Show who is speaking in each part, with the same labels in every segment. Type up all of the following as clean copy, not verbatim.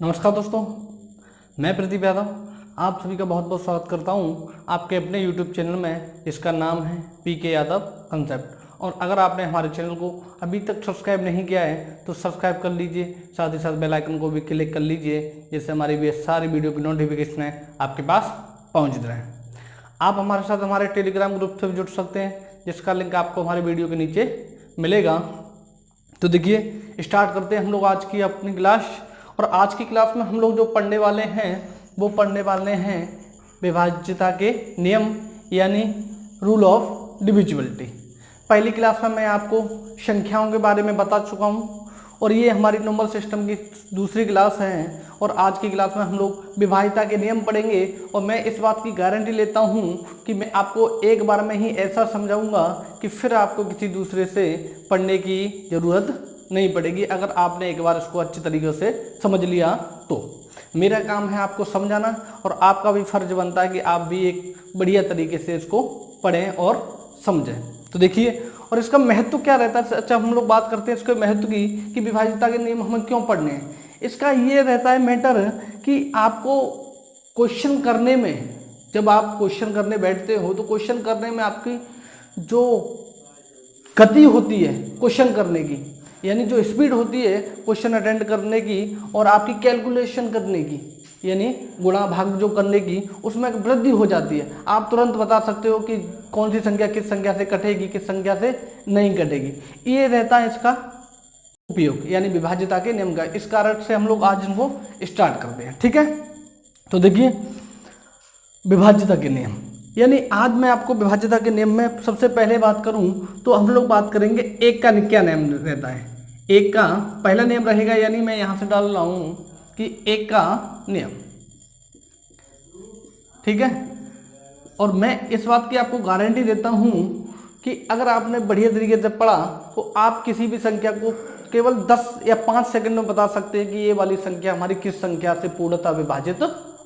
Speaker 1: नमस्कार दोस्तों, मैं प्रदीप यादव आप सभी का बहुत बहुत स्वागत करता हूं आपके अपने YouTube चैनल में जिसका नाम है PK यादव कंसेप्ट। और अगर आपने हमारे चैनल को अभी तक सब्सक्राइब नहीं किया है तो सब्सक्राइब कर लीजिए, साथ ही साथ बेल आइकन को भी क्लिक कर लीजिए जिससे हमारी भी सारी वीडियो की नोटिफिकेशन आपके पास पहुँच रहे। आप हमारे साथ हमारे टेलीग्राम ग्रुप से भी जुड़ सकते हैं जिसका लिंक आपको हमारे वीडियो के नीचे मिलेगा। तो देखिए, स्टार्ट करते हैं हम लोग आज की अपनी क्लास। और आज की क्लास में हम लोग जो पढ़ने वाले हैं वो पढ़ने वाले हैं विभाज्यता के नियम यानी रूल ऑफ डिविजिबिलिटी। पहली क्लास में मैं आपको संख्याओं के बारे में बता चुका हूँ और ये हमारी नंबर सिस्टम की दूसरी क्लास है। और आज की क्लास में हम लोग विभाज्यता के नियम पढ़ेंगे और मैं इस बात की गारंटी लेता हूँ कि मैं आपको एक बार में ही ऐसा समझाऊंगा कि फिर आपको किसी दूसरे से पढ़ने की ज़रूरत नहीं पड़ेगी। अगर आपने एक बार इसको अच्छी तरीके से समझ लिया तो मेरा काम है आपको समझाना और आपका भी फर्ज बनता है कि आप भी एक बढ़िया तरीके से इसको पढ़ें और समझें। तो देखिए, और इसका महत्व क्या रहता है। अच्छा, हम लोग बात करते हैं इसके महत्व की कि विभाज्यता के नियम हमें क्यों पढ़ने हैं। इसका ये रहता है मैटर कि आपको क्वेश्चन करने में, जब आप क्वेश्चन करने बैठते हो तो क्वेश्चन करने में आपकी जो गति होती है क्वेश्चन करने की, यानी जो स्पीड होती है क्वेश्चन अटेंड करने की और आपकी कैलकुलेशन करने की यानी गुणा भाग जो करने की, उसमें वृद्धि हो जाती है। आप तुरंत बता सकते हो कि कौन सी संख्या किस संख्या से कटेगी, किस संख्या से नहीं कटेगी। ये रहता है इसका उपयोग यानी विभाज्यता के नियम का। इस कारण से हम लोग आज इनको स्टार्ट करते हैं, ठीक है। तो देखिए, विभाज्यता के नियम यानी आज मैं आपको विभाज्यता के नियम में सबसे पहले बात करूं तो हम लोग बात करेंगे एक का क्या नियम रहता है। एक का पहला नियम रहेगा, यानी मैं यहां से डाल रहा हूं कि एक का नियम, ठीक है। और मैं इस बात की आपको गारंटी देता हूं कि अगर आपने बढ़िया तरीके से पढ़ा तो आप किसी भी संख्या को केवल 10 या 5 सेकंड में बता सकते हैं कि ये वाली संख्या हमारी किस संख्या से पूर्णतः विभाजित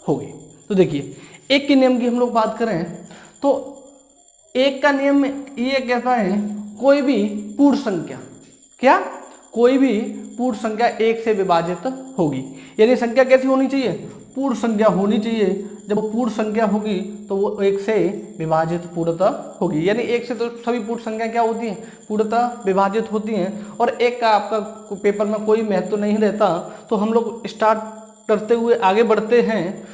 Speaker 1: होगी। तो देखिए, एक के नियम की हम लोग बात करें तो एक का नियम ये कहता है कोई भी पूर्ण संख्या, क्या कोई भी पूर्ण संख्या एक से विभाजित होगी। यानी संख्या कैसी होनी चाहिए, पूर्ण संख्या होनी चाहिए। जब वो पूर्ण संख्या होगी तो वो एक से विभाजित पूर्णतः होगी। यानी एक से तो सभी पूर्ण संख्या क्या होती हैं, पूर्णतः विभाजित होती हैं। और एक का आपका पेपर में कोई महत्व नहीं रहता। तो हम लोग स्टार्ट करते हुए आगे बढ़ते हैं।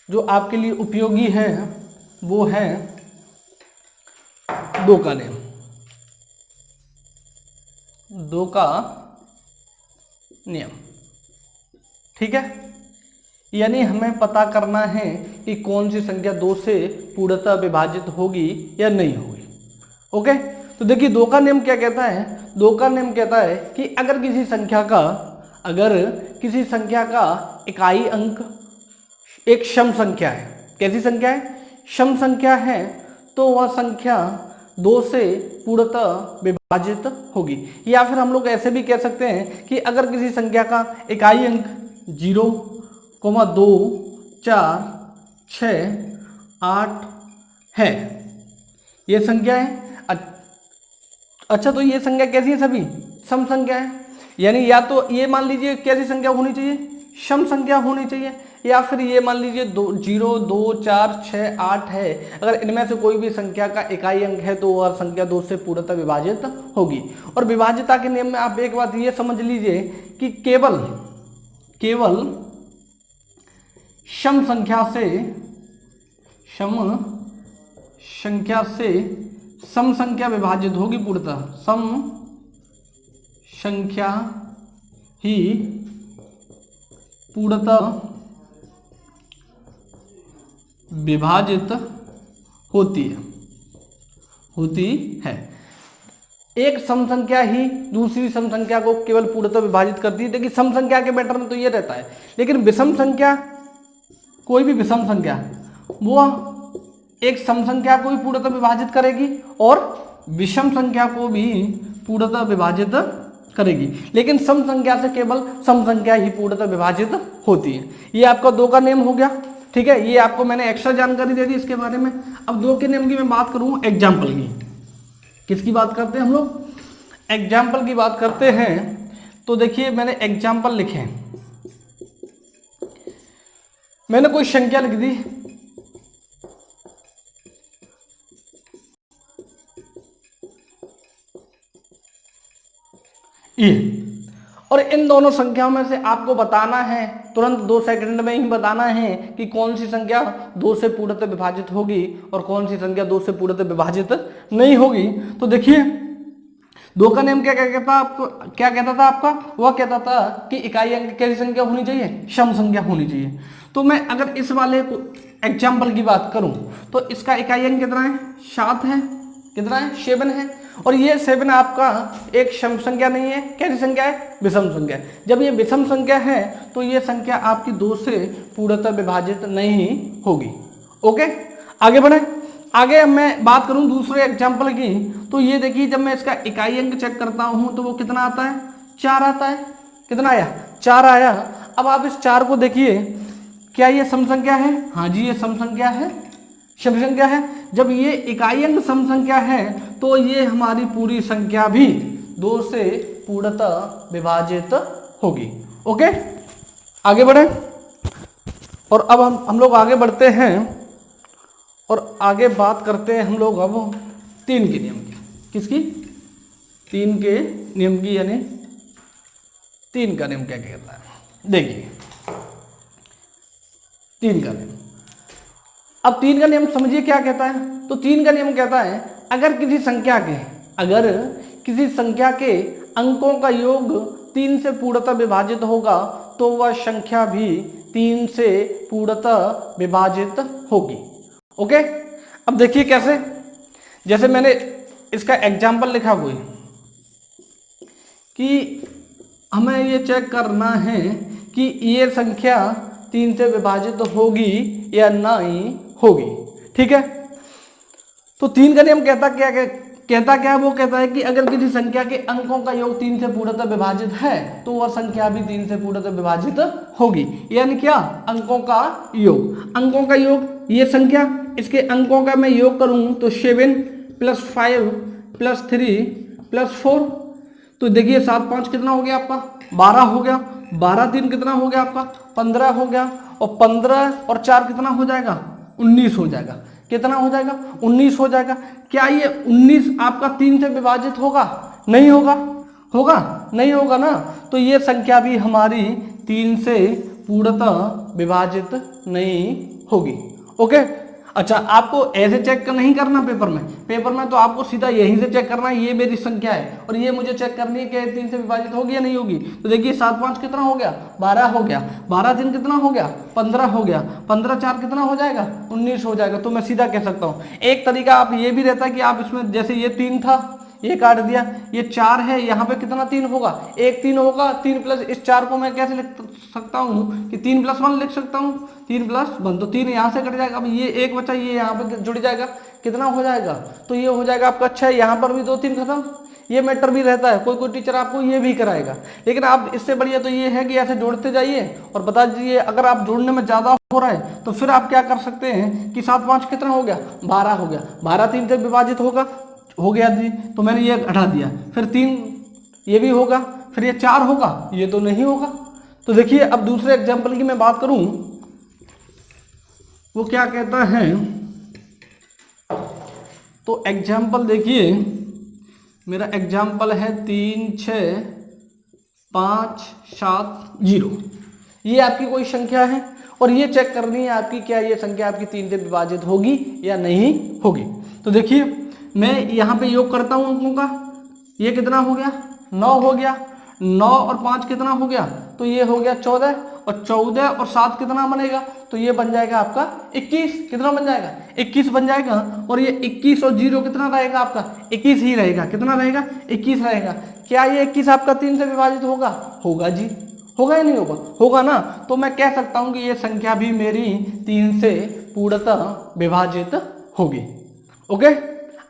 Speaker 1: जो आपके लिए उपयोगी है वो है दो का नियम। दो का नियम, ठीक है। यानी हमें पता करना है कि कौन सी संख्या दो से पूर्णतः विभाजित होगी या नहीं होगी। ओके, तो देखिए दो का नियम क्या कहता है। दो का नियम कहता है कि अगर किसी संख्या का इकाई अंक एक सम संख्या है, कैसी संख्या है, सम संख्या है, तो वह संख्या दो से पूर्णतः विभाजित होगी। या फिर हम लोग ऐसे भी कह सकते हैं कि अगर किसी संख्या का इकाई अंक 0, 2, 4, 6, 8 है, ये संख्या है। अच्छा, तो ये संख्या कैसी है, सभी सम संख्या है। यानी या तो ये मान लीजिए कैसी संख्या होनी चाहिए, सम संख्या होनी चाहिए, या फिर ये मान लीजिए 0, 2, 4, 6, 8 है। अगर इनमें से कोई भी संख्या का इकाई अंक है तो वह संख्या दो से पूर्णतः विभाजित होगी। और विभाज्यता के नियम में आप एक बात ये समझ लीजिए कि केवल सम संख्या से सम संख्या विभाजित होगी पूर्णतः। सम संख्या ही पूर्णतः विभाजित होती है। एक सम संख्या ही दूसरी सम संख्या को केवल पूर्णतः विभाजित करती है। देखिए, सम संख्या के मैटर में तो ये रहता है, लेकिन विषम संख्या, कोई भी विषम संख्या वो एक सम संख्या को भी पूर्णतः विभाजित करेगी और विषम संख्या को भी पूर्णतः विभाजित करेगी। लेकिन सम संख्या से केवल सम संख्या ही पूर्णतः विभाजित होती है। ये आपका दो का नियम हो गया, ठीक है। ये आपको मैंने एक्स्ट्रा जानकारी दे दी इसके बारे में। अब दो के नियम की मैं बात करूं एग्जाम्पल की। किसकी बात करते हैं हम लोग, एग्जाम्पल की बात करते हैं। तो देखिए, मैंने एग्जाम्पल लिखे हैं मैंने कोई संख्या लिख दी, ये, और इन दोनों संख्याओं में से आपको बताना है, तुरंत 2 सेकंड में ही बताना है कि कौन सी संख्या 2 से पूर्णतः विभाजित होगी और कौन सी संख्या 2 से पूर्णतः विभाजित नहीं होगी। तो देखिए 2 का नियम क्या कहता आपको, क्या कहता था आपका, वह कहता था कि इकाई अंक कैसी संख्या होनी चाहिए, सम संख्या होनी चाहिए। तो मैं अगर इस वाले एग्जाम्पल की बात करूं तो इसका इकाई अंक कितना है, 7 है, कितना है, 7 है, और ये 7 आपका एक सम संख्या नहीं है, कैसी संख्या है, विषम संख्या है। जब ये विषम संख्या है तो ये संख्या आपकी 2 से पूर्णतः विभाजित नहीं होगी। ओके, आगे बढ़े। आगे मैं बात करूं दूसरे एग्जाम्पल की, तो ये देखिए जब मैं इसका इकाई अंक चेक करता हूं तो वो कितना आता है, 4 आता है, कितना आया, 4 आया। अब आप इस 4 को देखिए, क्या ये सम संख्या है, हाँ जी ये सम संख्या है, सम संख्या है। जब ये इकाई अंक सम संख्या है तो ये हमारी पूरी संख्या भी 2 से पूर्णतः विभाजित होगी। ओके, आगे बढ़े। और अब हम लोग आगे बढ़ते हैं और आगे बात करते हैं हम लोग अब 3 के नियम की। किसकी, 3 के नियम की, यानी 3 का नियम क्या कहता है, देखिए 3 का नियम। अब 3 का नियम समझिए क्या कहता है। तो 3 का नियम कहता है अगर किसी संख्या के अंकों का योग 3 से पूर्णतः विभाजित होगा तो वह संख्या भी 3 से पूर्णतः विभाजित होगी। ओके, अब देखिए कैसे, जैसे मैंने इसका एग्जाम्पल लिखा हुआ है कि हमें ये चेक करना है कि ये संख्या 3 से विभाजित होगी या नहीं होगी। ठीक है, तो 3 का नियम कहता क्या है, वो कहता है कि अगर किसी संख्या के अंकों का योग 3 से पूर्णतः विभाजित है तो वह संख्या भी 3 से पूर्णतः विभाजित होगी। यानी क्या, अंकों का योग, अंकों का योग, ये संख्या, इसके अंकों का मैं योग करूं तो 7 + 5 + 3 + 4, तो देखिए 7 5 कितना हो गया आपका, 12 हो गया, 12 3 कितना हो गया आपका, 15 हो गया, और 15 और 4 कितना हो जाएगा, 19 हो जाएगा। कितना हो जाएगा, 19 हो जाएगा। क्या ये 19 आपका 3 से विभाजित होगा, नहीं होगा, होगा नहीं होगा ना, तो ये संख्या भी हमारी 3 से पूर्णतः विभाजित नहीं होगी। ओके, अच्छा आपको ऐसे चेक नहीं करना पेपर में तो आपको सीधा यहीं से चेक करना है, ये मेरी संख्या है और ये मुझे चेक करनी है कि 3 से विभाजित होगी या नहीं होगी। तो देखिए 7 5 कितना हो गया, 12 हो गया, 12 3 कितना हो गया, 15 हो गया, 15 4 कितना हो जाएगा, 19 हो जाएगा। तो मैं सीधा कह सकता हूँ। एक तरीका आप ये भी रहता है कि आप इसमें जैसे ये 3 था, ये काट दिया, ये 4 है, यहाँ पे कितना 3 होगा, एक 3 होगा, 3 प्लस इस 4 को मैं कैसे लिख सकता हूँ कि 3 + 1 लिख सकता हूँ, 3 + 1, तो 3 यहाँ से कट जाएगा। अब ये एक बचा, ये यहाँ पे जुड़ जाएगा, कितना हो जाएगा, तो ये हो जाएगा आपका 6, यहाँ पर भी 2 3 खत्म। ये मैटर भी रहता है, कोई टीचर आपको ये भी कराएगा, लेकिन आप इससे बढ़िया तो ये है कि ऐसे जोड़ते जाइए और बता दीजिए। अगर आप जोड़ने में ज़्यादा हो रहा है तो फिर आप क्या कर सकते हैं कि 7 5 कितना हो गया, 12 हो गया, 12 3 से विभाजित होगा, हो गया जी, तो मैंने ये हटा दिया, फिर 3 ये भी होगा, फिर ये 4 होगा, ये तो नहीं होगा। तो देखिए अब दूसरे एग्जाम्पल की मैं बात करूं, वो क्या कहता है, तो एग्जाम्पल देखिए, मेरा एग्जाम्पल है 3 6 5 7 0। ये आपकी कोई संख्या है और ये चेक करनी है आपकी, क्या ये संख्या आपकी 3 से विभाजित होगी या नहीं होगी। तो देखिए मैं यहाँ पे योग करता हूँ अंकों का, ये कितना हो गया, 9 हो गया, 9 और 5 कितना हो गया, तो ये हो गया 14, और 14 और 7 कितना बनेगा, तो ये बन जाएगा आपका 21। कितना बन जाएगा, 21 बन जाएगा। और ये 21 और 0 कितना रहेगा आपका, 21 ही रहेगा। कितना रहेगा, 21 रहेगा। क्या ये 21 आपका 3 से विभाजित होगा, होगा जी, होगा या नहीं होगा, होगा ना। तो मैं कह सकता हूं कि ये संख्या भी मेरी 3 से पूर्णतः विभाजित होगी। ओके,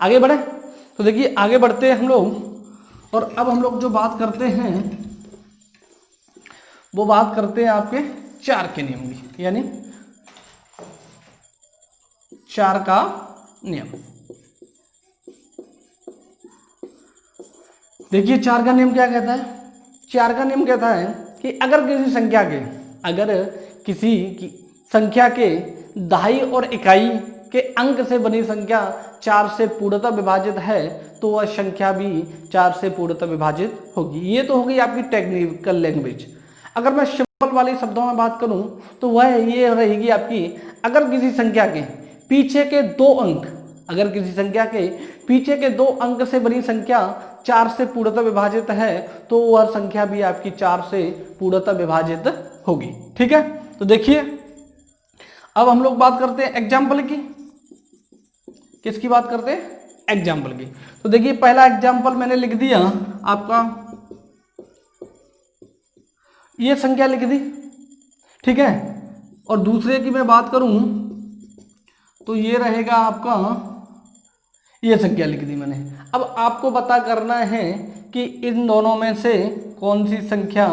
Speaker 1: आगे बढ़े। तो देखिए आगे बढ़ते हैं हम लोग, और अब हम लोग जो बात करते हैं वो बात करते हैं आपके 4 के नियम की, यानी 4 का नियम। देखिए 4 का नियम क्या कहता है, 4 का नियम कहता है कि अगर किसी संख्या के दहाई और इकाई के अंक से बनी संख्या 4 से पूर्णतः विभाजित है तो वह संख्या भी 4 से पूर्णतः विभाजित होगी। ये तो होगी आपकी टेक्निकल लैंग्वेज। अगर मैं सिंपल वाली शब्दों में बात करूं तो वह ये रहेगी आपकी, अगर किसी संख्या के पीछे के 2 अंक, अगर किसी संख्या के पीछे के 2 अंक से बनी संख्या 4 से पूर्णतः विभाजित है तो वह संख्या भी आपकी 4 से पूर्णतः विभाजित होगी। ठीक है, तो देखिए अब हम लोग बात करते हैं एग्जाम्पल की। किसकी बात करते हैं? एग्जाम्पल की। तो देखिए पहला एग्जाम्पल मैंने लिख दिया आपका, ये संख्या लिख दी, ठीक है। और दूसरे की मैं बात करूं तो ये रहेगा आपका, ये संख्या लिख दी मैंने। अब आपको पता करना है कि इन दोनों में से कौन सी संख्या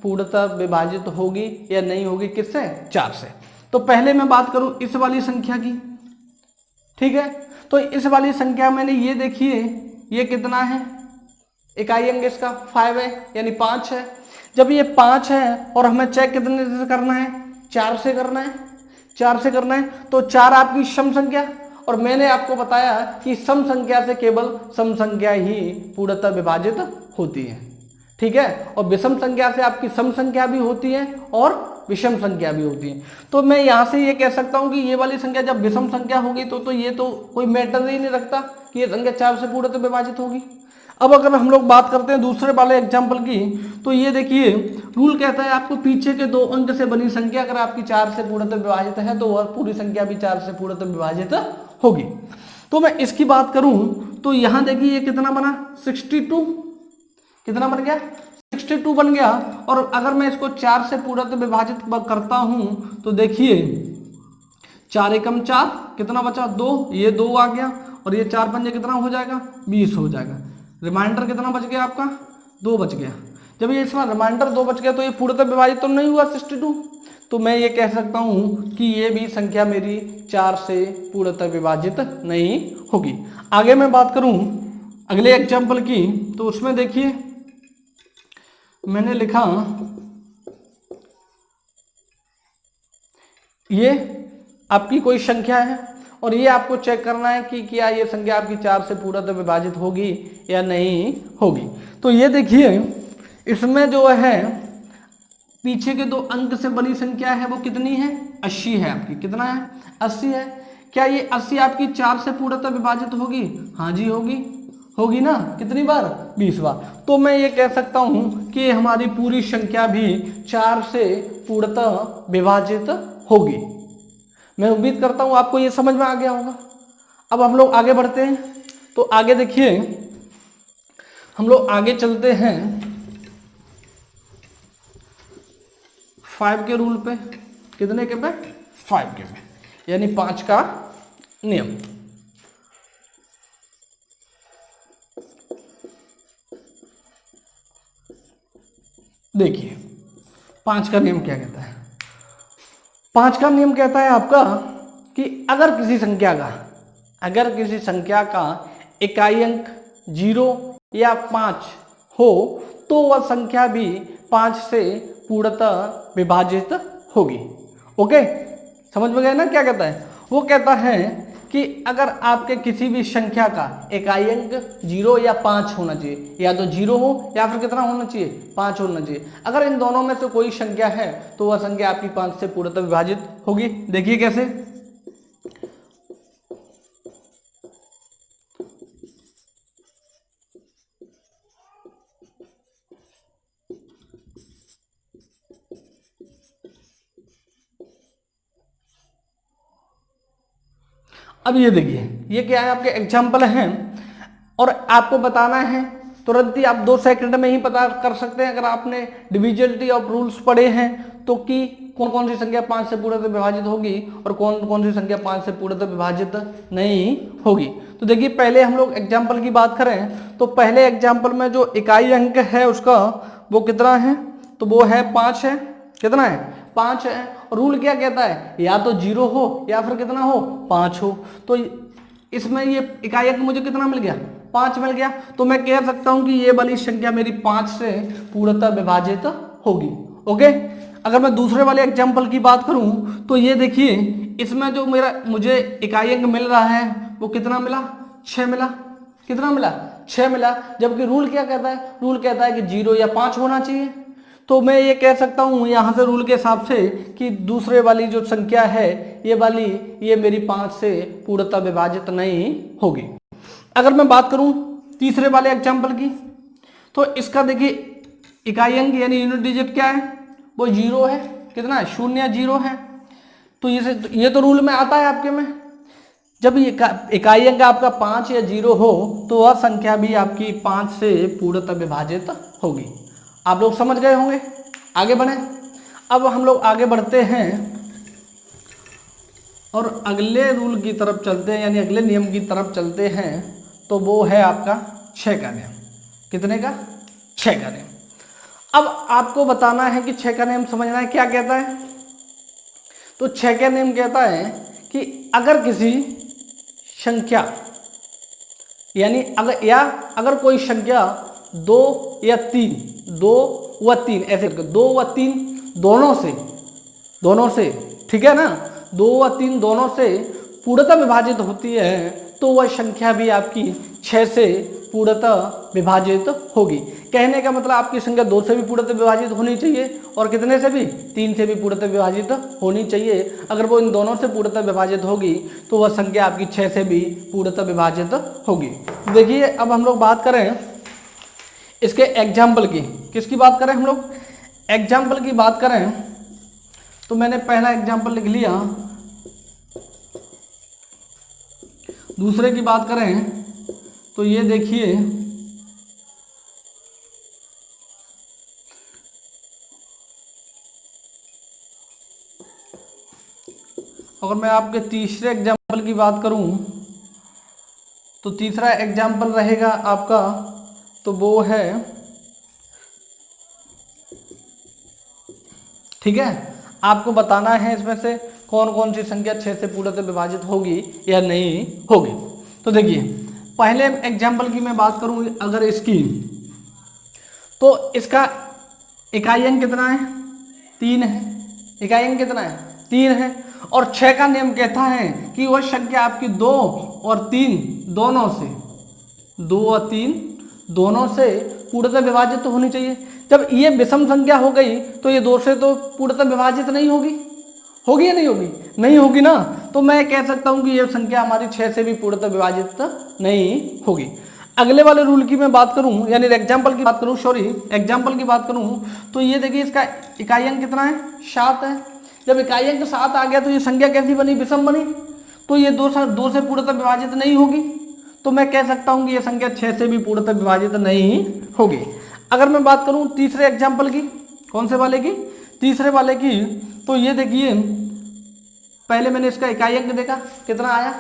Speaker 1: पूर्णतः विभाजित होगी या नहीं होगी, किससे? 4 से। तो पहले मैं बात करूं इस वाली संख्या की, ठीक है। तो इस वाली संख्या मैंने ये देखिए, ये कितना है, इकाई अंक इसका 5 है, यानी 5 है। जब ये 5 है और हमें चेक कितने से करना है? 4 से करना है, 4 से करना है। तो 4 आपकी सम संख्या, और मैंने आपको बताया कि सम संख्या से केवल सम संख्या ही पूर्णतः विभाजित होती है, ठीक है। और विषम संख्या से आपकी सम संख्या भी होती है और विषम संख्या भी होती है। तो मैं यहां से ये कह सकता हूं कि ये वाली संख्या जब विषम संख्या होगी तो ये तो कोई मैटर ही नहीं रखता कि ये संख्या 4 से पूर्णतः विभाजित होगी। अब अगर हम लोग बात करते हैं दूसरे वाले एग्जाम्पल की, तो ये देखिए रूल कहता है आपको पीछे के 2 अंक से बनी संख्या अगर आपकी 4 से पूर्णतः विभाजित है तो वह पूरी संख्या भी 4 से पूर्णतः विभाजित होगी। तो मैं इसकी बात करूं तो यहां देखिए ये कितना बना, 62, कितना बन गया, 62 बन गया। और अगर मैं इसको 4 से पूर्णतः विभाजित करता हूं तो देखिए 4 एकम 4, कितना बचा, 2, ये 2 आ गया, और ये 4 पंजे कितना हो जाएगा, 20 हो जाएगा। रिमाइंडर कितना बच गया आपका, 2 बच गया। जब ये इसमें रिमाइंडर 2 बच गया तो ये पूर्णतः विभाजित तो नहीं हुआ 62। तो मैं ये कह सकता हूं कि ये भी संख्या मेरी 4 से पूर्णतः विभाजित नहीं होगी। आगे मैं बात करूं अगले एग्जाम्पल की, तो उसमें देखिए मैंने लिखा ये आपकी कोई संख्या है और ये आपको चेक करना है कि क्या ये संख्या आपकी 4 से पूर्णतः विभाजित होगी या नहीं होगी। तो ये देखिए इसमें जो है पीछे के 2 अंक से बनी संख्या है वो कितनी है, 80 है आपकी, कितना है, 80 है। क्या ये 80 आपकी 4 से पूर्णतः विभाजित होगी? हाँ जी होगी, होगी ना, कितनी बार, 20 बार। तो मैं ये कह सकता हूं कि हमारी पूरी संख्या भी 4 से पूर्णतः विभाजित होगी। मैं उम्मीद करता हूं आपको ये समझ में आ गया होगा। अब हम लोग आगे बढ़ते हैं। तो आगे देखिए हम लोग आगे चलते हैं 5 के रूल पे, कितने के पे, 5 के पे, यानी 5 का नियम। देखिए 5 का नियम क्या कहता है। 5 का नियम कहता है आपका कि अगर किसी संख्या का इकाई अंक 0 या 5 हो तो वह संख्या भी 5 से पूर्णतः विभाजित होगी। ओके, समझ में गए ना क्या कहता है? वो कहता है कि अगर आपके किसी भी संख्या का इकाई अंक 0 या 5 होना चाहिए, या तो 0 हो या फिर कितना होना चाहिए, 5 होना चाहिए। अगर इन दोनों में से कोई संख्या है तो वह संख्या आपकी 5 से पूर्णतः विभाजित होगी। देखिए कैसे, अब ये देखिए ये क्या है, आपके एग्जाम्पल हैं और आपको बताना है तुरंत ही, आप 2 सेकंड में ही पता कर सकते हैं अगर आपने डिविजिबिलिटी ऑफ रूल्स पढ़े हैं तो, कि कौन कौन सी संख्या 5 से पूर्णतः विभाजित होगी और कौन कौन सी संख्या 5 से पूर्णतः विभाजित नहीं होगी। तो देखिए पहले हम लोग एग्जाम्पल की बात करें तो पहले एग्जाम्पल में जो इकाई अंक है उसका वो कितना है, तो वो है 5 है, कितना है, 5 है। रूल क्या कहता है, या तो 0 हो या फिर कितना हो, 5 हो। तो इसमें ये इकाई अंक मुझे कितना मिल गया, 5 मिल गया। तो मैं कह सकता हूं कि ये वाली संख्या मेरी 5 से पूर्णतः विभाजित होगी। ओके, अगर मैं दूसरे वाले एग्जाम्पल की बात करूं तो ये देखिए, इसमें जो मुझे इकाई अंक मिल रहा है वो कितना मिला, 6 मिला। कितना मिला, 6 मिला। जबकि रूल क्या कहता है, रूल कहता है कि 0 या 5 होना चाहिए। तो मैं ये कह सकता हूँ यहाँ से रूल के हिसाब से कि दूसरे वाली जो संख्या है ये वाली, ये मेरी 5 से पूर्णतः विभाजित नहीं होगी। अगर मैं बात करूँ तीसरे वाले एग्जाम्पल की, तो इसका देखिए इकाई अंक यानी यूनिट डिजिट क्या है, वो 0 है। कितना है, 0 या 0 है। तो ये तो रूल में आता है आपके में, जब इकाई अंक आपका 5 या 0 हो तो वह संख्या भी आपकी 5 से पूर्णतः विभाजित होगी। आप लोग समझ गए होंगे, आगे बढ़े। अब हम लोग आगे बढ़ते हैं और अगले रूल की तरफ चलते हैं, यानी अगले नियम की तरफ चलते हैं। तो वो है आपका 6 का नियम। कितने का, 6 का नियम। अब आपको बताना है कि 6 का नियम समझना है क्या कहता है। तो 6 का नियम कहता है कि अगर किसी संख्या यानी अगर कोई संख्या 2 या 3, 2 व 3 ऐसे 2 व 3 दोनों से ठीक है ना, 2 व 3 दोनों से पूर्णतः विभाजित होती है तो वह संख्या भी आपकी 6 से पूर्णतः विभाजित होगी। कहने का मतलब आपकी संख्या 2 से भी पूर्णतः विभाजित होनी चाहिए और कितने से भी, 3 से भी पूर्णतः विभाजित होनी चाहिए। अगर वो इन दोनों से पूर्णतः विभाजित होगी तो वह संख्या आपकी 6 से भी पूर्णतः विभाजित होगी। देखिए अब हम लोग बात करें इसके एग्जाम्पल की। किसकी बात करें हम लोग, एग्जाम्पल की बात करें तो मैंने पहला एग्जाम्पल लिख लिया। दूसरे की बात करें तो ये देखिए, अगर मैं आपके तीसरे एग्जाम्पल की बात करूं तो तीसरा एग्जाम्पल रहेगा आपका, तो वो है, ठीक है, आपको बताना है इसमें से कौन कौन सी संख्या 6 से पूर्णतः विभाजित होगी या नहीं होगी। तो देखिए पहले एग्जाम्पल की मैं बात करूं अगर इसकी, तो इसका इकाई अंक कितना है, 3 है। इकाई अंक कितना है, 3 है। और 6 का नियम कहता है कि वह संख्या आपकी 2 और 3 दोनों से, 2 और 3 दोनों से पूर्णतः विभाजित तो होनी चाहिए। जब ये विषम संख्या हो गई तो ये 2 से तो पूर्णतः विभाजित नहीं होगी, होगी या नहीं होगी, नहीं होगी ना। तो मैं कह सकता हूं कि ये संख्या हमारी 6 से भी पूर्णतः विभाजित नहीं होगी। अगले वाले रूल की मैं बात करूं, यानी एग्जाम्पल की बात करूं, एग्जाम्पल की बात करूं तो ये देखिए इसका इकाई अंक कितना है, 7 है। जब इकाई अंक 7 आ गया तो ये संख्या कैसी बनी, विषम बनी। तो ये 2 से पूर्णतः विभाजित नहीं होगी। तो मैं कह सकता हूं कि ये संख्या 6 से भी पूर्णतः विभाजित नहीं होगी। अगर मैं बात करूं तीसरे एग्जाम्पल की, कौन से वाले की, तीसरे वाले की, तो ये देखिए पहले मैंने इसका इकाई अंक देखा कितना आया,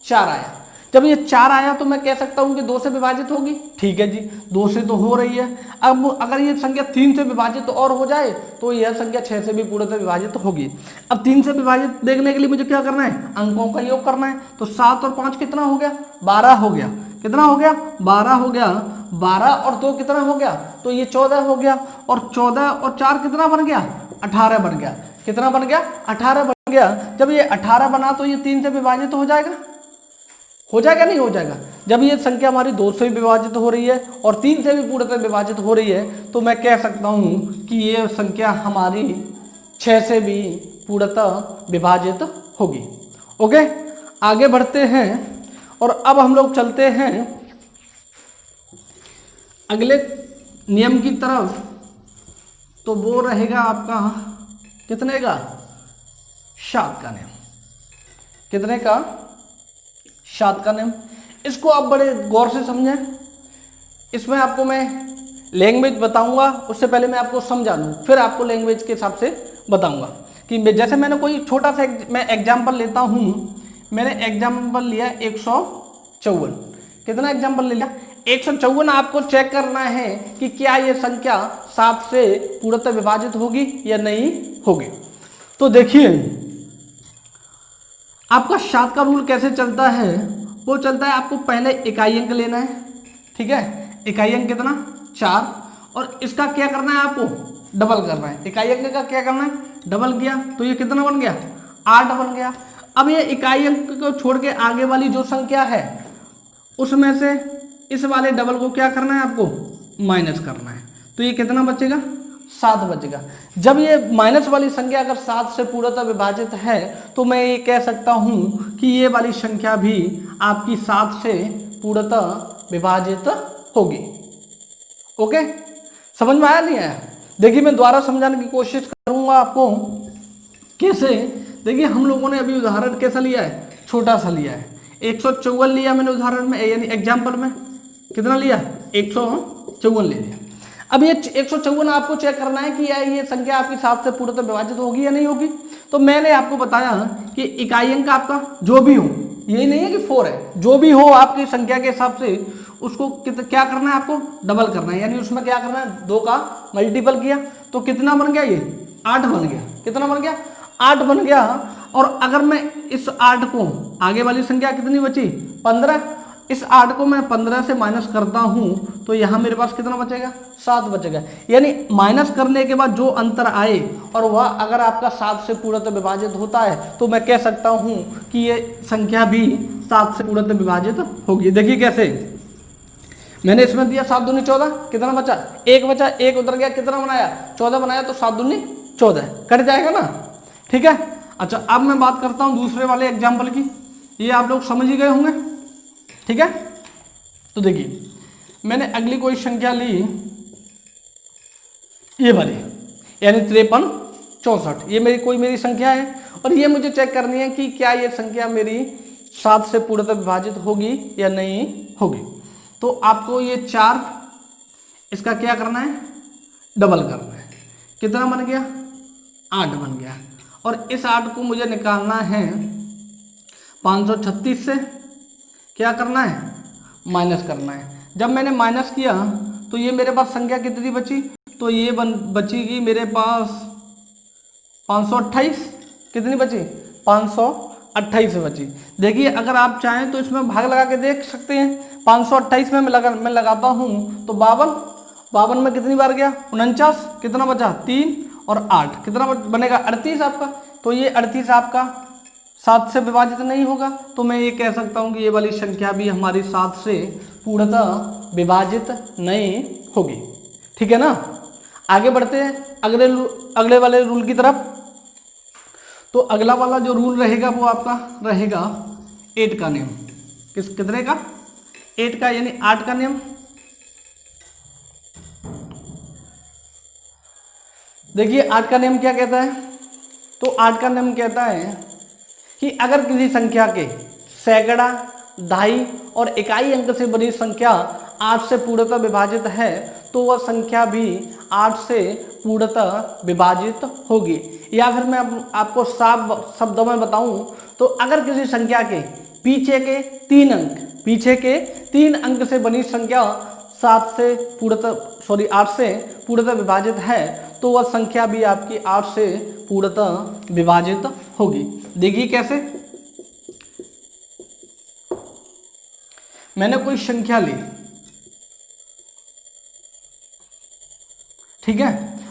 Speaker 1: 4 आया। जब ये 4 आया तो मैं कह सकता हूं कि 2 से विभाजित होगी। ठीक है जी, 2 से तो हो रही है। अब अगर ये संख्या 3 से विभाजित और हो जाए तो यह संख्या 6 से भी पूर्णतः विभाजित होगी। अब 3 से विभाजित देखने के लिए मुझे क्या करना है, अंकों का योग करना है। तो 7 और 5 कितना हो गया, 12 हो गया। कितना हो गया, 12 हो गया। 12 और 2 कितना हो गया, तो ये 14 हो गया। और 14 और 4 कितना बन गया, 18 बन गया। कितना बन गया, 18 बन गया। जब ये 18 बना तो ये 3 से विभाजित हो जाएगा, हो जाएगा नहीं हो जाएगा। जब ये संख्या हमारी 2 से भी विभाजित हो रही है और 3 से भी पूर्णतः विभाजित हो रही है तो मैं कह सकता हूं कि ये संख्या हमारी 6 से भी पूर्णतः विभाजित होगी। ओके, आगे बढ़ते हैं और अब हम लोग चलते हैं अगले नियम की तरफ। तो वो रहेगा आपका कितने का, 7 का नियम। कितने का, 7 का नियम। इसको आप बड़े गौर से समझें। इसमें आपको मैं लैंग्वेज बताऊंगा, उससे पहले मैं आपको समझा दूं, फिर आपको लैंग्वेज के हिसाब से बताऊंगा कि जैसे मैंने कोई छोटा सा मैं एग्जाम्पल लेता हूं। मैंने एग्जाम्पल लिया 154। कितना एग्जाम्पल ले लिया, 154। आपको चेक करना है कि क्या ये संख्या 7 से पूर्णतः विभाजित होगी या नहीं होगी। तो देखिए आपका 7 का रूल कैसे चलता है, वो चलता है आपको पहले इकाई अंक लेना है। ठीक है, इकाई अंक कितना, 4। और इसका क्या करना है आपको, डबल कर रहे हैं। इकाई अंक का क्या करना है, डबल किया तो ये कितना बन गया, 8 बन गया। अब ये इकाई अंक को छोड़ के आगे वाली जो संख्या है उसमें से इस वाले डबल को क्या करना है, आपको माइनस करना है। तो ये कितना बचेगा, 7 बचेगा। जब ये माइनस वाली संख्या अगर 7 से पूर्णतः विभाजित है तो मैं ये कह सकता हूं कि ये वाली संख्या भी आपकी 7 से पूर्णतः विभाजित होगी। ओके, समझ में आया नहीं आया? देखिए मैं दोबारा समझाने की कोशिश करूंगा आपको। कैसे, देखिए हम लोगों ने अभी उदाहरण कैसा लिया है, छोटा सा लिया है। 154 लिया मैंने उदाहरण में, यानी एग्जाम्पल में कितना लिया, 154 ले लिया। अब ये 154 आपको चेक करना है कि ये संख्या आपकी 7 से पूर्णतः विभाजित होगी या नहीं होगी। तो मैंने आपको बताया कि इकाई अंक आपका जो भी हो, यही नहीं है कि 4 है, जो भी हो आपकी संख्या के हिसाब से उसको क्या करना है, आपको डबल करना है। यानी उसमें क्या करना है, 2 का मल्टीपल किया तो कितना बन गया, ये 8 बन गया। कितना बन गया, 8 बन गया। और अगर मैं इस 8 को, आगे वाली संख्या कितनी बची, 15, इस 8 को मैं 15 से माइनस करता हूं तो यहां मेरे पास कितना बचेगा, 7 बचेगा। यानी माइनस करने के बाद जो अंतर आए और वह अगर आपका 7 से पूर्णतः विभाजित होता है तो मैं कह सकता हूं कि ये संख्या भी 7 से पूर्णतः विभाजित होगी। देखिए कैसे, मैंने इसमें दिया 7 दूनी 14, कितना बचा, 1 बचा, 1 उधर गया, कितना बनाया, 14 बनाया, तो 7 दूनी 14 कट जाएगा ना। ठीक है, अच्छा अब मैं बात करता हूं दूसरे वाले एग्जाम्पल की। ये आप लोग समझ ही गए होंगे। ठीक है, तो देखिए मैंने अगली कोई संख्या ली, ये वाली, यानी 53 64, ये मेरी संख्या है और ये मुझे चेक करनी है कि क्या ये संख्या मेरी 7 से पूर्णतः विभाजित होगी या नहीं होगी। तो आपको ये 4, इसका क्या करना है, डबल करना है। कितना बन गया, 8 बन गया। और इस 8 को मुझे निकालना है 536 से, क्या करना है, माइनस करना है। जब मैंने माइनस किया तो ये मेरे पास संख्या कितनी बची, तो ये बचेगी मेरे पास 528, कितनी बची, 528 बची। देखिए अगर आप चाहें तो इसमें भाग लगा के देख सकते हैं। 528 में मैं लगाता हूं तो 52 में कितनी बार गया, 49, कितना बचा, 3 और 8, कितना बनेगा, 38 आपका। तो ये 38 आपका 7 से विभाजित नहीं होगा। तो मैं ये कह सकता हूं कि ये वाली संख्या भी हमारी 7 से पूर्णतः विभाजित नहीं होगी। ठीक है ना, आगे बढ़ते हैं अगले वाले रूल की तरफ। तो अगला वाला जो रूल रहेगा वो आपका रहेगा 8 का नियम। कितने का, 8 का, यानी 8 का नियम। देखिए 8 का नियम क्या कहता है, तो 8 का नियम कहता है कि अगर किसी संख्या के सैकड़ा, दहाई और इकाई अंक से बनी संख्या 8 से पूर्णतः विभाजित है तो वह संख्या भी 8 से पूर्णतः विभाजित होगी। या फिर मैं आपको साफ शब्दों में बताऊं तो अगर किसी संख्या के पीछे के 3 अंक से बनी संख्या 8 से पूर्णतः विभाजित है तो वह संख्या भी आपकी 8 से पूर्णतः विभाजित होगी। देखिए कैसे, मैंने कोई संख्या ली, ठीक है,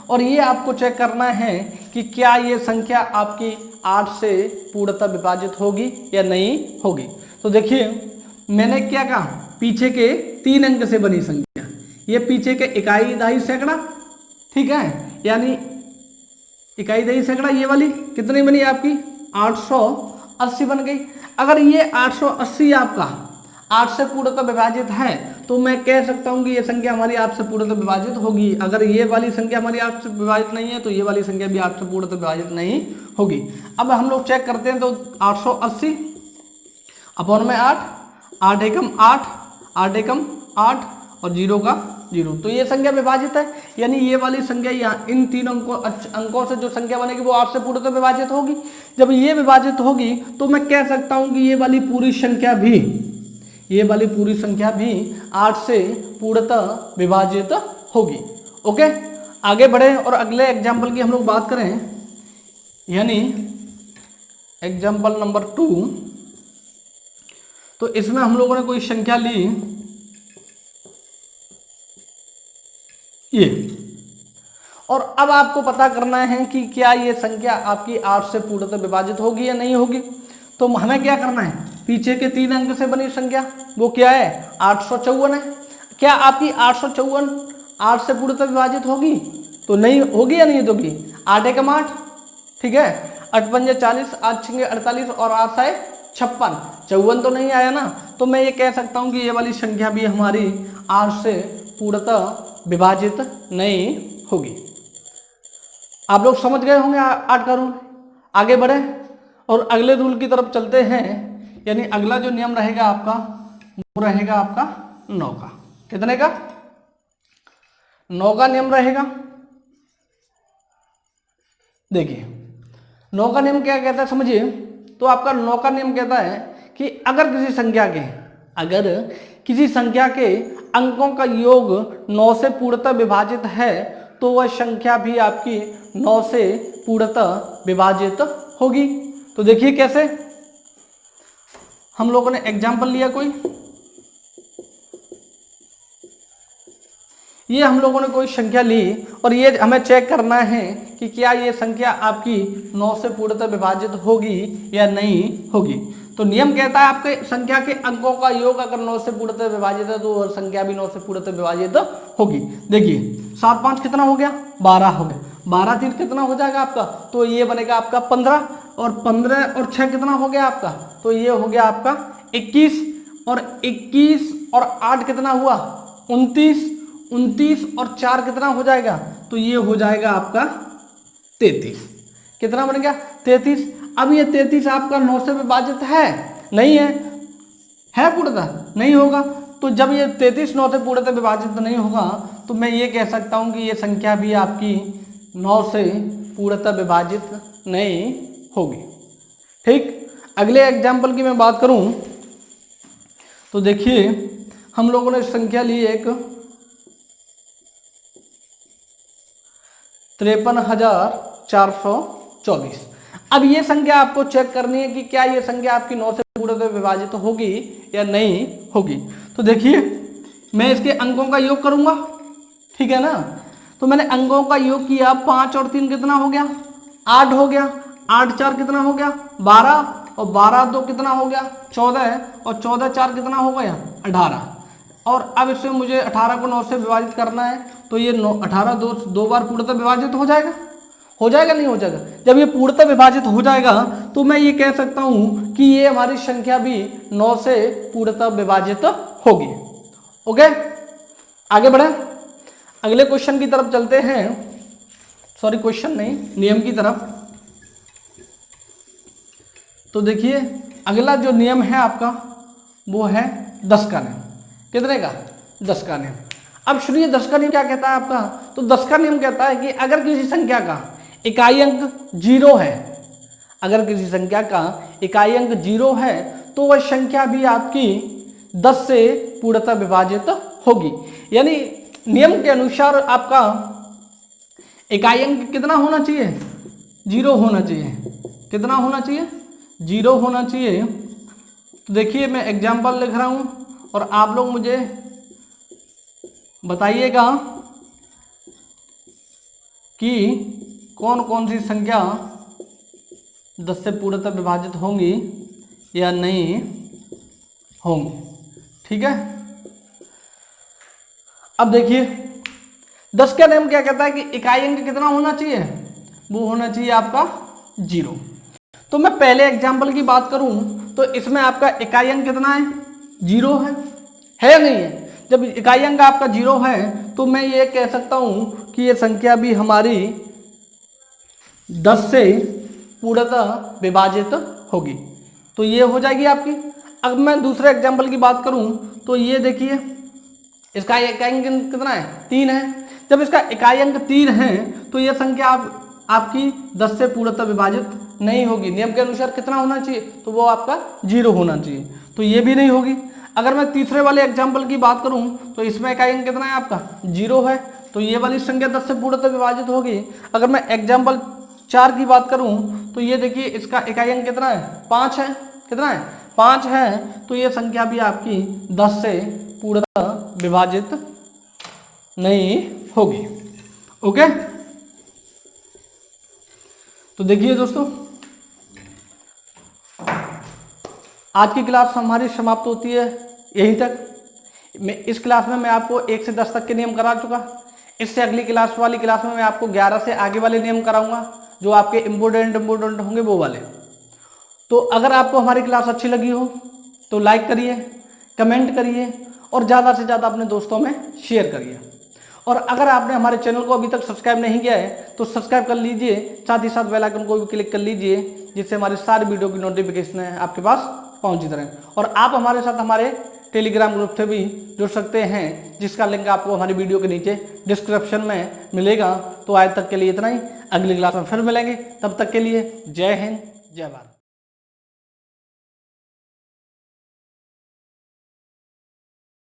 Speaker 1: और ये आपको चेक करना है कि क्या ये संख्या आपकी 8 से पूर्णतः विभाजित होगी या नहीं होगी। तो देखिए मैंने क्या कहा, पीछे के 3 अंक से बनी संख्या, ये पीछे के इकाई, दहाई, सैकड़ा, ठीक है, यानी इकाई, दहाई, सैकड़ा, ये वाली कितनी बनी आपकी, 880 बन गई। अगर ये 880 आपका 8 से पूर्णतः विभाजित है तो मैं कह सकता हूं कि ये संख्या हमारी 8 से पूर्णतः विभाजित होगी। अगर ये वाली संख्या हमारी 8 से विभाजित नहीं है तो ये वाली संख्या भी 8 से पूर्णतः विभाजित नहीं होगी। अब हम लोग चेक करते हैं तो 880 अपॉन में 8, 8 एकम 8, 8 एकम 8 और 0 का 0, तो ये संख्या विभाजित है। यानी ये वाली संख्या यहाँ इन 3 अंकों से जो संख्या बनेगी वो 8 से पूर्णतः विभाजित होगी। जब ये विभाजित होगी तो मैं कह सकता हूं कि ये वाली पूरी संख्या भी 8 से पूर्णतः विभाजित होगी। ओके, आगे बढ़े और अगले एग्जाम्पल की हम लोग बात करें, यानी एग्जाम्पल नंबर 2। तो इसमें हम लोगों ने कोई संख्या ली, ये, और अब आपको पता करना है कि क्या ये संख्या आपकी 8 से पूर्णतः विभाजित होगी या नहीं होगी। तो हमें क्या करना है, पीछे के 3 अंक से बनी संख्या वो क्या है 854 है। क्या आपकी 854 8 से पूर्णतः विभाजित होगी? तो नहीं होगी या नहीं होगी। 8 एकम 8, ठीक है, 8 पंजे 40, 8 छंगे 48 और 8 साए 56, 54 तो नहीं आया ना। तो मैं ये कह सकता हूँ कि ये वाली संख्या भी हमारी 8 से पूर्णतः विभाजित नहीं होगी। आप लोग समझ गए होंगे 8 का रूल। आगे बढ़े और अगले रूल की तरफ चलते हैं। यानी अगला जो नियम रहेगा आपका वो रहेगा आपका 9 का। कितने का? 9 का नियम रहेगा। देखिए 9 का नियम क्या कहता है समझिए। तो आपका 9 का नियम कहता है कि अगर किसी संख्या के अंकों का योग 9 से पूर्णतः विभाजित है तो वह संख्या भी आपकी 9 से पूर्णतः विभाजित होगी। तो देखिए कैसे, हम लोगों ने एग्जाम्पल लिया कोई, ये हम लोगों ने कोई संख्या ली और ये हमें चेक करना है कि क्या ये संख्या आपकी 9 से पूर्णतः विभाजित होगी या नहीं होगी। तो नियम कहता है आपके संख्या के अंकों का योग अगर 9 से पूर्णतः विभाजित है तो वह संख्या भी 9 से पूर्णतः विभाजित होगी। देखिए 7 5 कितना हो गया 12 हो गया, 12 3 कितना हो जाएगा आपका, तो ये बनेगा आपका 15 और 15 और 6 कितना हो गया आपका, तो ये हो गया आपका 21 और 21 और 8 कितना हुआ 29, 29 और 4 कितना हो जाएगा, तो ये हो जाएगा आपका 33। कितना बन गया 33। अब ये 33 आपका 9 से विभाजित है नहीं है पूर्णतः नहीं होगा। तो जब ये 33 9 से पूर्णतः विभाजित नहीं होगा तो मैं ये कह सकता हूँ कि ये संख्या भी आपकी 9 से पूर्णतः विभाजित नहीं होगी। ठीक, अगले एग्जाम्पल की मैं बात करूं तो देखिए हम लोगों ने संख्या ली एक 53,424। अब ये संख्या आपको चेक करनी है कि क्या ये संख्या आपकी 9 से पूर्णतः विभाजित होगी या नहीं होगी। तो देखिए मैं इसके अंकों का योग करूंगा, ठीक है ना। तो मैंने अंकों का योग किया, 5 और 3 कितना हो गया 8 हो गया, 8 4 कितना हो गया 12 और 12 2 कितना हो गया 14 और 14 4 कितना हो गया 18। और अब इसमें मुझे 18 को 9 से विभाजित करना है तो ये 18 दो बार पूर्णतः विभाजित हो जाएगा नहीं हो जाएगा। जब ये पूर्णतः विभाजित हो जाएगा तो मैं ये कह सकता हूं कि ये हमारी संख्या भी 9 से पूर्णतः विभाजित होगी। ओके, आगे बढ़े अगले क्वेश्चन की तरफ चलते हैं, सॉरी क्वेश्चन नहीं नियम की तरफ। तो देखिए अगला जो नियम है आपका वो है 10 का नियम। कितने का 10 का नियम। अब सुनिए 10 का नियम क्या कहता है आपका। तो 10 का नियम कहता है कि अगर किसी संख्या का इकाई अंक 0 है, अगर किसी संख्या का इकाई अंक 0 है तो वह संख्या भी आपकी 10 से पूर्णतः विभाजित होगी। यानी नियम के अनुसार आपका इकाई अंक कितना होना चाहिए 0 होना चाहिए। कितना होना चाहिए 0 होना चाहिए। तो देखिए मैं एग्जाम्पल लिख रहा हूं और आप लोग मुझे बताइएगा कि कौन कौन सी संख्या 10 से पूर्णतः विभाजित होंगी या नहीं होंगी। ठीक है, अब देखिए 10 का नियम क्या कहता है कि इकाई अंक कितना होना चाहिए, वो होना चाहिए आपका 0। तो मैं पहले एग्जाम्पल की बात करूं तो इसमें आपका इकाई अंक कितना है 0 है या नहीं है। जब इकाई अंक आपका 0 है तो मैं ये कह सकता हूं कि ये संख्या भी हमारी 10 से पूर्णतः विभाजित होगी। तो ये हो जाएगी आपकी। अब मैं दूसरे एग्जाम्पल की बात करूं तो ये देखिए इसका इकाई अंक कितना है 3 है। जब इसका इकाई अंक 3 है तो ये संख्या आपकी 10 से पूर्णतः विभाजित नहीं होगी। नियम के अनुसार कितना होना चाहिए, तो वो आपका 0 होना चाहिए, तो ये भी नहीं होगी। अगर मैं तीसरे वाले एग्जाम्पल की बात करूं तो इसमें इकाई अंक कितना है आपका 0 है, तो ये वाली संख्या 10 से पूर्णतः विभाजित होगी। अगर मैं एग्जाम्पल 4 की बात करूं तो ये देखिए इसका इकाई अंक कितना है 5 है। कितना है 5 है, तो ये संख्या भी आपकी 10 से पूर्णतः विभाजित नहीं होगी। ओके, तो देखिए दोस्तों, आज की क्लास हमारी समाप्त होती है यहीं तक। इस क्लास में मैं आपको 1 से 10 तक के नियम करा चुका। इससे अगली क्लास वाली क्लास में मैं आपको 11 से आगे वाले नियम कराऊंगा, जो आपके इम्पोर्टेंट होंगे वो वाले। तो अगर आपको हमारी क्लास अच्छी लगी हो तो लाइक करिए, कमेंट करिए और ज़्यादा से ज़्यादा अपने दोस्तों में शेयर करिए। और अगर आपने हमारे चैनल को अभी तक सब्सक्राइब नहीं किया है तो सब्सक्राइब कर लीजिए, साथ ही साथ बेल आइकन को भी क्लिक कर लीजिए, जिससे हमारी सारी वीडियो की नोटिफिकेशन आपके पास पहुंचती रहे। और आप हमारे साथ हमारे टेलीग्राम ग्रुप से भी जुड़ सकते हैं, जिसका लिंक आपको हमारी वीडियो के नीचे डिस्क्रिप्शन में मिलेगा। तो आज तक के लिए इतना ही, अगली क्लास में फिर मिलेंगे। तब तक के लिए जय हिंद, जय भारत।